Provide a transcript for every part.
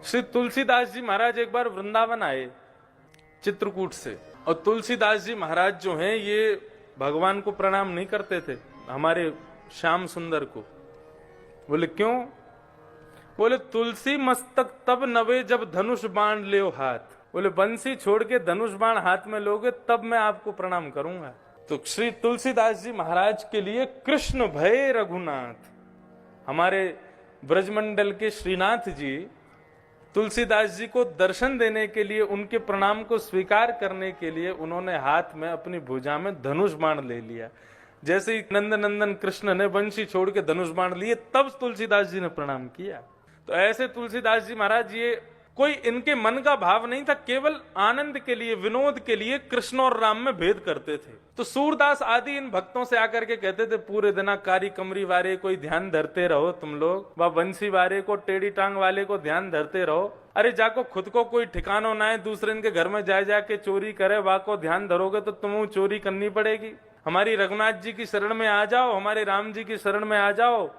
श्री तुलसीदास जी महाराज एक बार वृंदावन आए चित्रकूट से, और तुलसीदास जी महाराज जो हैं ये भगवान को प्रणाम नहीं करते थे, हमारे श्याम सुंदर को। बोले क्यों? बोले तुलसी मस्तक तब नवे जब धनुष बाण ले हाथ। बोले बंसी छोड़ के धनुष बाण हाथ में लोगे तब मैं आपको प्रणाम करूंगा। तो श्री तुलसीदास जी महाराज के लिए कृष्ण भय रघुनाथ, हमारे ब्रजमंडल के श्रीनाथ जी तुलसीदास जी को दर्शन देने के लिए, उनके प्रणाम को स्वीकार करने के लिए उन्होंने हाथ में अपनी भुजा में धनुष बाण ले लिया। जैसे ही नंद नंदन कृष्ण ने बंशी छोड़ के धनुष बाण लिए तब तुलसीदास जी ने प्रणाम किया। तो ऐसे तुलसीदास जी महाराज, ये कोई इनके मन का भाव नहीं था, केवल आनंद के लिए, विनोद के लिए कृष्ण और राम में भेद करते थे। तो सूरदास आदि इन भक्तों से आकर के कहते थे पूरे दिन कारी कमरी वाले कोई ध्यान धरते रहो तुम लोग, व बंसी वाले को, टेढ़ी टांग वाले को ध्यान धरते रहो। अरे जाको खुद को कोई ठिकानो ना है, दूसरे इनके घर में जाके चोरी करे, वा को ध्यान धरोगे तो तुम्हें चोरी करनी पड़ेगी। हमारी रघुनाथ जी की शरण में आ जाओ, हमारे राम जी की शरण में आ जाओ,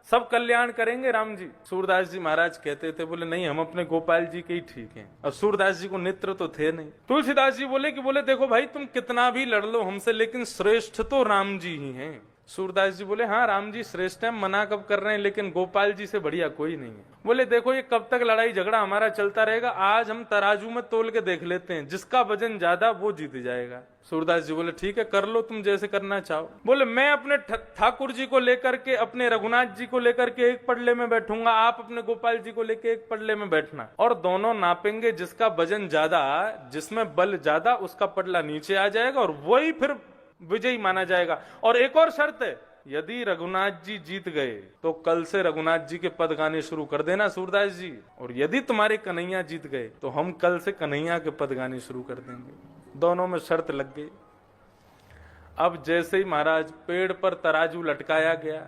सब कल्याण करेंगे राम जी। सूरदास जी महाराज कहते थे, बोले नहीं हम अपने गोपाल जी के ही ठीक हैं। और सूरदास जी को नेत्र तो थे नहीं। तुलसीदास जी बोले देखो भाई तुम कितना भी लड़ लो हमसे, लेकिन श्रेष्ठ तो राम जी ही हैं। सूरदास जी बोले हाँ राम जी श्रेष्ठ है, मना कब कर रहे हैं, लेकिन गोपाल जी से बढ़िया कोई नहीं है। बोले देखो ये कब तक लड़ाई झगड़ा हमारा चलता रहेगा, आज हम तराजू में तोल के देख लेते हैं, जिसका वजन ज्यादा वो जीत जाएगा। सूरदास जी बोले ठीक है कर लो तुम जैसे करना चाहो। बोले मैं अपने ठाकुर जी को लेकर के, अपने रघुनाथ जी को लेकर के एक पडले में बैठूंगा, आप अपने गोपाल जी को लेकर एक पडले में बैठना, और दोनों नापेंगे, जिसका वजन ज्यादा, जिसमें बल ज्यादा, उसका पडला नीचे आ जाएगा और वही फिर विजयी माना जाएगा। और एक और शर्त है, यदि रघुनाथ जी जीत गए तो कल से रघुनाथ जी के पद गाने शुरू कर देना सूरदास जी, और यदि तुम्हारे कन्हैया जीत गए तो हम कल से कन्हैया के पद गाने शुरू कर देंगे। दोनों में शर्त लग गई। अब जैसे ही महाराज पेड़ पर तराजू लटकाया गया,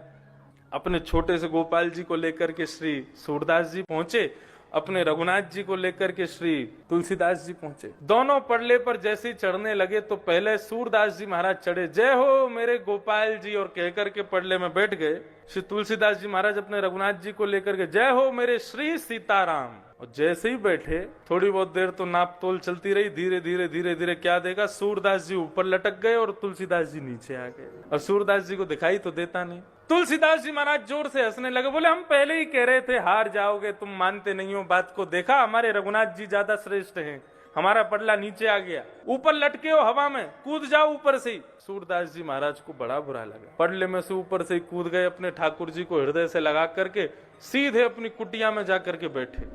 अपने छोटे से गोपाल जी को लेकर के श्री सूरदास जी पहुंचे, अपने रघुनाथ जी को लेकर के श्री तुलसीदास जी पहुंचे। दोनों पडले पर जैसे ही चढ़ने लगे तो पहले सूरदास जी महाराज चढ़े, जय हो मेरे गोपाल जी, और कहकर के पडले में बैठ गए। श्री तुलसीदास जी महाराज अपने रघुनाथ जी को लेकर के जय हो मेरे श्री सीताराम, और जैसे ही बैठे थोड़ी बहुत देर तो नाप तोल चलती रही, धीरे धीरे धीरे धीरे क्या देखा, सूरदास जी ऊपर लटक गए और तुलसीदास जी नीचे आ गए। और सूरदास जी को दिखाई तो देता नहीं। तुलसीदास जी महाराज जोर से हंसने लगे, बोले हम पहले ही कह रहे थे हार जाओगे, तुम मानते नहीं हो बात को, देखा हमारे रघुनाथ जी ज्यादा श्रेष्ठ हैं, हमारा पडला नीचे आ गया, ऊपर लटके हो हवा में, कूद जाओ ऊपर से। सूरदास जी महाराज को बड़ा बुरा लगा, पडले में से ऊपर से कूद गए, अपने ठाकुर जी को हृदय से लगा करके सीधे अपनी कुटिया में जाकर के बैठे,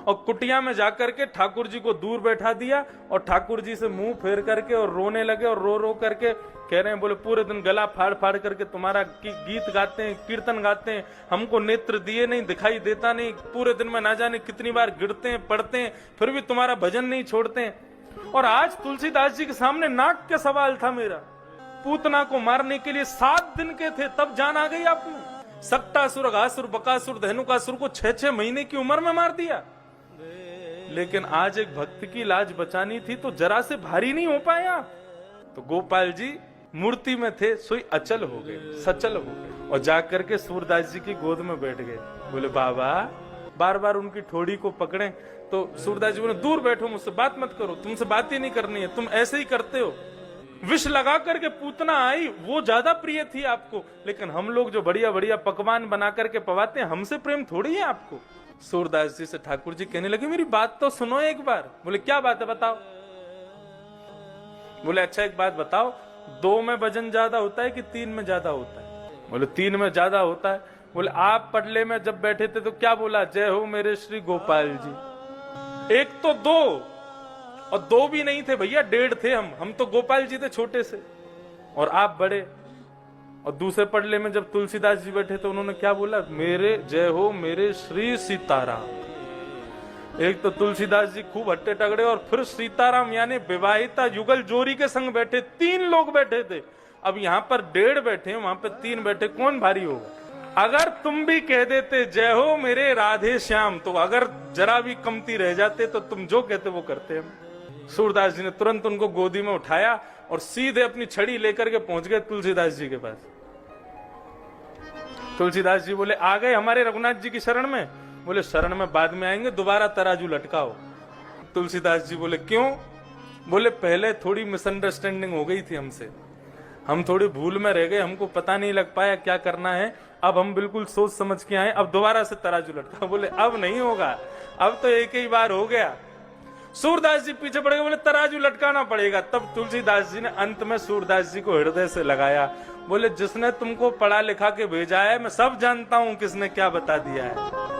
और कुटिया में जाकर के ठाकुर जी को दूर बैठा दिया, और ठाकुर जी से मुंह फेर करके और रोने लगे, और रो रो करके कह रहे हैं, बोले पूरे दिन गला फाड़ फाड़ करके तुम्हारा गीत गाते हैं, कीर्तन गाते हैं, हमको नेत्र दिए नहीं, दिखाई देता नहीं, पूरे दिन में ना जाने कितनी बार गिरते हैं पढ़ते हैं, फिर भी तुम्हारा भजन नहीं छोड़ते हैं। और आज तुलसीदास जी के सामने नाक का सवाल था मेरा, पूतना को मारने के लिए 7 दिन के थे, तब जान आ गई आपने। सट्टासुर, घासुर, बकासुर, धेनुकासुर को 6-6 महीने की उम्र में मार दिया, लेकिन आज एक भक्त की लाज बचानी थी तो जरा से भारी नहीं हो पाया। तो गोपाल जी मूर्ति में थे, सोई अचल हो गए, सचल हो गए, और जाकर के सूरदास जी की गोद में बैठ गए। बोले बाबा, बार बार उनकी ठोड़ी को पकड़े तो सूरदास जी बोले दूर बैठो, मुझसे बात मत करो, तुमसे बात ही नहीं करनी है, तुम ऐसे ही करते हो। विष लगा करके पूतना आई, वो ज्यादा प्रिय थी आपको, लेकिन हम लोग जो बढ़िया बढ़िया पकवान बना करके पवाते हैं, हमसे प्रेम थोड़ी है आपको। सूरदास जी से ठाकुर जी कहने लगे, मेरी बात तो सुनो एक बार। बोले क्या बात है बताओ। बोले अच्छा एक बात बताओ, 2 में वजन ज्यादा होता है कि 3 में ज्यादा होता है? बोले 3 में ज्यादा होता है। बोले आप पडले में जब बैठे थे तो क्या बोला, जय हो मेरे श्री गोपाल जी। एक तो 2, और 2 भी नहीं थे भैया, 1.5 थे हम तो गोपाल जी थे छोटे से, और आप बड़े। और दूसरे पडले में जब तुलसीदास जी बैठे तो उन्होंने क्या बोला, मेरे जय हो मेरे श्री सीताराम। एक तो तुलसीदास जी खूब हट्टे टगड़े, और फिर सीताराम यानी विवाहिता युगल जोड़ी के संग बैठे, 3 लोग बैठे थे। अब यहाँ पर 1.5 बैठे, वहां पे 3 बैठे, कौन भारी होगा? अगर तुम भी कह देते जय हो मेरे राधे श्याम, तो अगर जरा भी कमती रह जाते तो तुम जो कहते वो करते हम। सूरदास जी ने तुरंत उनको गोदी में उठाया और सीधे अपनी छड़ी लेकर के पहुंच गए तुलसीदास जी के पास। तुलसीदास जी बोले आ गए हमारे रघुनाथ जी की शरण में? बोले शरण में बाद में आएंगे, दोबारा तराजू लटकाओ। तुलसीदास जी बोले क्यों? बोले पहले थोड़ी मिसअंडरस्टैंडिंग हो गई थी हमसे, हम थोड़ी भूल में रह गए, हमको पता नहीं लग पाया क्या करना है, अब हम बिल्कुल सोच समझ के आए, अब दोबारा से तराजू लटका। बोले अब नहीं होगा, अब तो एक ही बार हो गया। सूरदास जी पीछे पड़ गए, बोले तराजू लटकाना पड़ेगा। तब तुलसीदास जी ने अंत में सूरदास जी को हृदय से लगाया, बोले जिसने तुमको पढ़ा लिखा के भेजा है, मैं सब जानता हूं किसने क्या बता दिया है।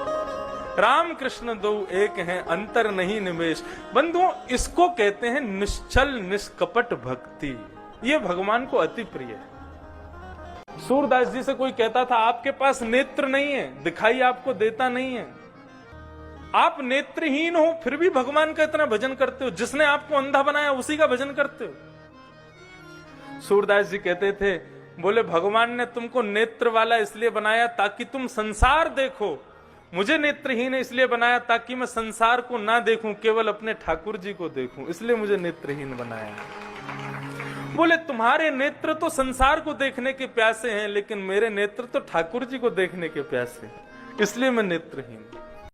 राम कृष्ण दो एक हैं, अंतर नहीं निमेश। बंधुओं, इसको कहते हैं निश्चल निष्कपट भक्ति। ये भगवान को अति प्रिय है। सूरदास जी से कोई कहता था आपके पास नेत्र नहीं है, दिखाई आपको देता नहीं है, आप नेत्रहीन हो फिर भी भगवान का इतना भजन करते हो, जिसने आपको अंधा बनाया उसी का भजन करते हो। सूरदास जी कहते थे, बोले भगवान ने तुमको नेत्र वाला इसलिए बनाया ताकि तुम संसार देखो, मुझे नेत्रहीन इसलिए बनाया ताकि मैं संसार को ना देखूं, केवल अपने ठाकुर जी को देखूं, इसलिए मुझे नेत्रहीन बनाया। बोले तुम्हारे नेत्र तो संसार को देखने के प्यासे हैं, लेकिन मेरे नेत्र तो ठाकुर जी को देखने के प्यासे हैं, इसलिए मैं नेत्रहीन।